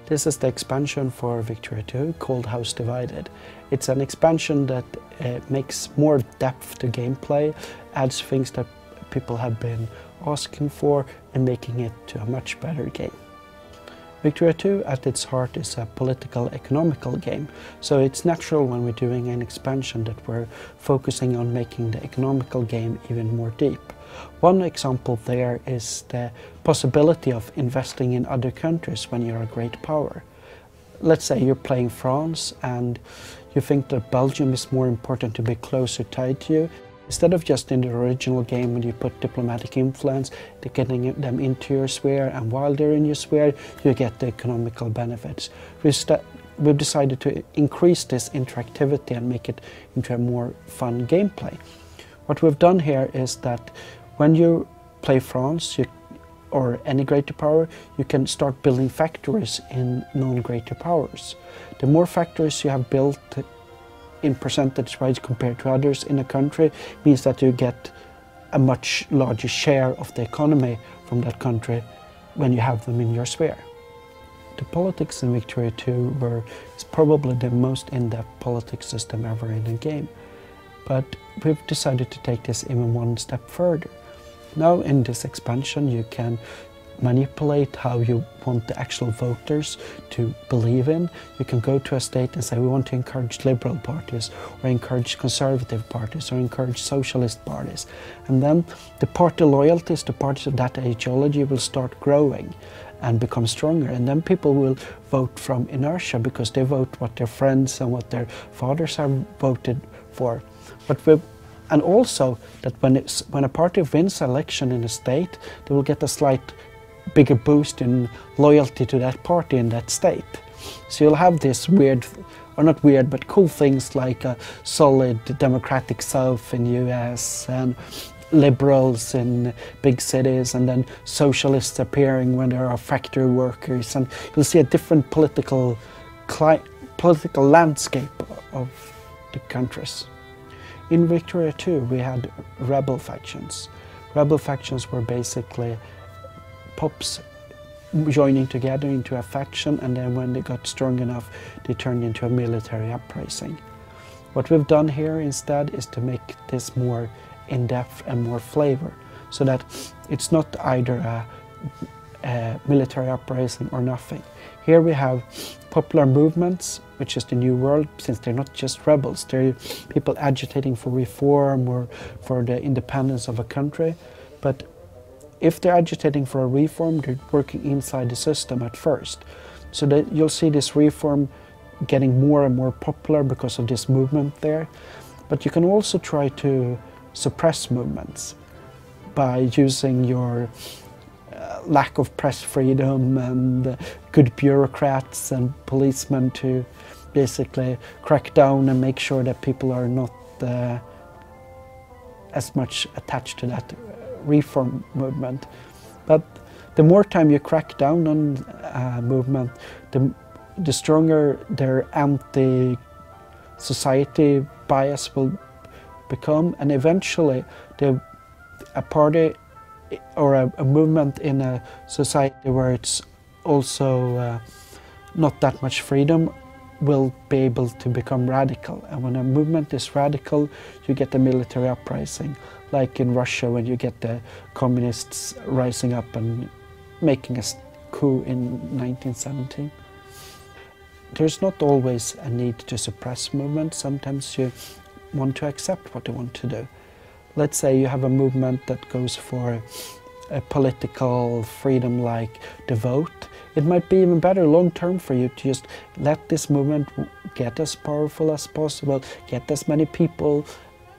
This is the expansion for Victoria 2 called House Divided. It's an expansion that makes more depth to gameplay, adds things that people have been asking for and making it to a much better game. Victoria 2 at its heart is a political economical game, so it's natural when we're doing an expansion that we're focusing on making the economical game even more deep. One example there is the possibility of investing in other countries when you're a great power. Let's say you're playing France and you think that Belgium is more important to be closer tied to you. Instead of just in the original game when you put diplomatic influence, getting them into your sphere, and while they're in your sphere you get the economical benefits. We've decided to increase this interactivity and make it into a more fun gameplay. What we've done here is that when you play France or any greater power, you can start building factories in non-greater powers. The more factories you have built in percentage-wise compared to others in a country means that you get a much larger share of the economy from that country when you have them in your sphere. The politics in Victoria 2 is probably the most in-depth politics system ever in a game. But we've decided to take this even one step further. Now in this expansion you can manipulate how you want the actual voters to believe in. You can go to a state and say we want to encourage liberal parties or encourage conservative parties or encourage socialist parties. And then the party loyalties, the parties of that ideology will start growing and become stronger, and then people will vote from inertia because they vote what their friends and what their fathers have voted for. And also that when a party wins an election in a state, they will get a slight bigger boost in loyalty to that party in that state. So you'll have this weird, or not weird, but cool things like a solid democratic South in US and liberals in big cities, and then socialists appearing when there are factory workers, and you'll see a different political landscape of the countries. In Victoria 2 we had rebel factions. Rebel factions were basically pops joining together into a faction, and then when they got strong enough they turned into a military uprising. What we've done here instead is to make this more in-depth and more flavor, so that it's not either a military uprising or nothing. Here we have popular movements, which is the new world, since they're not just rebels, they're people agitating for reform or for the independence of a country. But if they're agitating for a reform, they're working inside the system at first. So that you'll see this reform getting more and more popular because of this movement there. But you can also try to suppress movements by using your lack of press freedom and good bureaucrats and policemen to basically crack down and make sure that people are not as much attached to that reform movement. But the more time you crack down on a movement, the stronger their anti-society bias will become, and eventually a party or a movement in a society where it's also not that much freedom will be able to become radical. And when a movement is radical, you get a military uprising, like in Russia when you get the communists rising up and making a coup in 1917. There's not always a need to suppress movements. Sometimes you want to accept what they want to do. Let's say you have a movement that goes for a political freedom like the vote. It might be even better long term for you to just let this movement get as powerful as possible, get as many people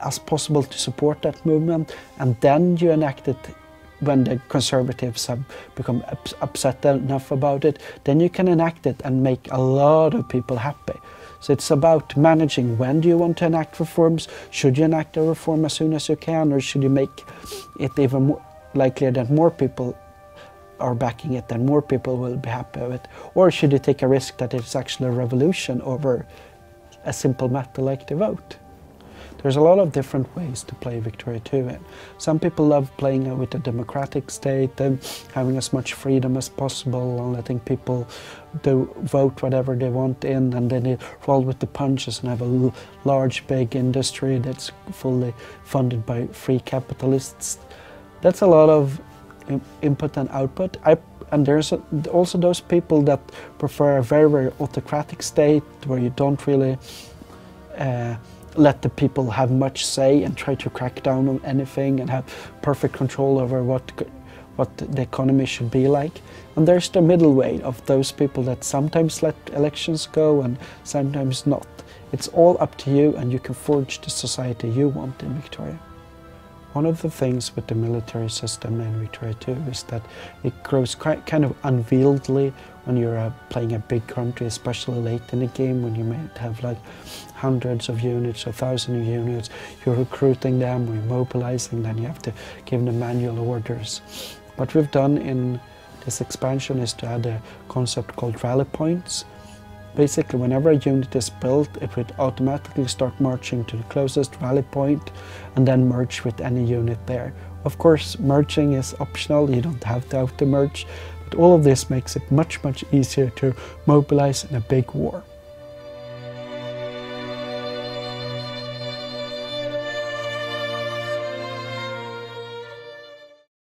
as possible to support that movement, and then you enact it when the conservatives have become upset enough about it. Then you can enact it and make a lot of people happy. So it's about managing when do you want to enact reforms. Should you enact a reform as soon as you can, or should you make it even more likelier that more people are backing it and more people will be happy with it? Or should you take a risk that it's actually a revolution over a simple matter like the vote? There's a lot of different ways to play Victoria 2 in. Some people love playing with a democratic state and having as much freedom as possible and letting people vote whatever they want in, and then they roll with the punches and have a large, big industry that's fully funded by free capitalists. That's a lot of input and output. And there's also those people that prefer a very, very autocratic state where you don't really let the people have much say and try to crack down on anything and have perfect control over what the economy should be like. And there's the middle way of those people that sometimes let elections go and sometimes not. It's all up to you, and you can forge the society you want in Victoria. One of the things with the military system in Victoria 2 is that it grows kind of unwieldy when you're playing a big country, especially late in the game when you might have like hundreds of units or thousands of units. You're recruiting them, you're mobilizing, then you have to give them manual orders. What we've done in this expansion is to add a concept called rally points. Basically, whenever a unit is built, it would automatically start marching to the closest rally point and then merge with any unit there. Of course, merging is optional, you don't have to auto-merge, but all of this makes it much, much easier to mobilize in a big war.